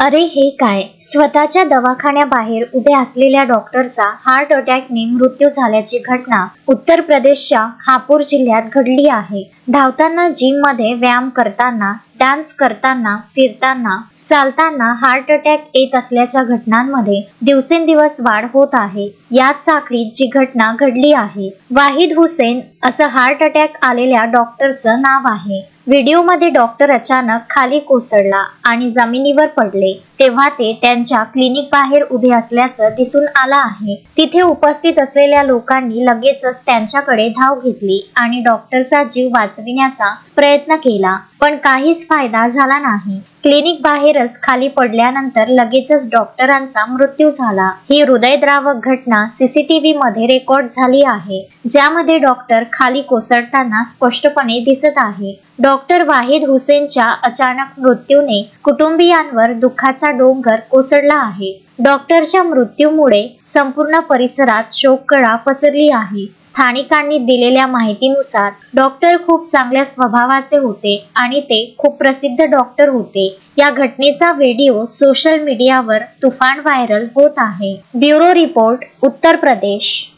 अरे हे काय, स्वतःच्या दवाखान्याबाहेर उभे असलेल्या डॉक्टरचा हार्ट अटॅकने मृत्यू झाल्याची घटना उत्तर प्रदेशच्या हापूर जिल्ह्यात घडली आहे। धावताना, जिम मध्ये व्यायाम करताना, डान्स करताना, फिरताना, चालताना हार्ट अटॅक येत असल्याच्या घटनांमध्ये दिवसेंदिवस वाढ होत आहे। याच साखळीत जी घटना घडली आहे, वाहिद हुसेन असं हार्ट अटॅक आलेल्या डॉक्टरचं नाव आहे। व्हिडिओमध्ये डॉक्टर अचानक खाली कोसळला आणि जमिनीवर पडले तेव्हा ते त्यांच्या क्लिनिक बाहेर उभे असल्याचं दिसून आलं आहे। तिथे उपस्थित असलेल्या लोकांनी लगेचच त्यांच्याकडे धाव घेतली आणि डॉक्टरचा जीव वाचविण्याचा प्रयत्न केला, पण काहीच फायदा झाला नाही। क्लिनिक बाहेरच खाली पडल्यानंतर लगेचच डॉक्टरांचा मृत्यू झाला। ही हृदयद्रावक घटना सीसीटीव्ही मध्ये रेकॉर्ड झाली आहे, ज्यामध्ये डॉक्टर खाली कोसळताना स्पष्टपणे दिसत आहे। डॉक्टर वाहिद हुसेनच्या अचानक मृत्यूने कुटुंबियांवर दुःखाचा डोंगर कोसळला आहे। डॉक्टरच्या मृत्यूमुळे संपूर्ण परिसरात शोककळा पसरली आहे। स्थानिकांनी दिलेल्या माहितीनुसार डॉक्टर खूप चांगल्या स्वभावाचे होते आणि ते खूप प्रसिद्ध डॉक्टर होते। या घटनेचा व्हिडिओ सोशल मीडियावर तुफान व्हायरल होत आहे। Bureau report, Uttar Pradesh.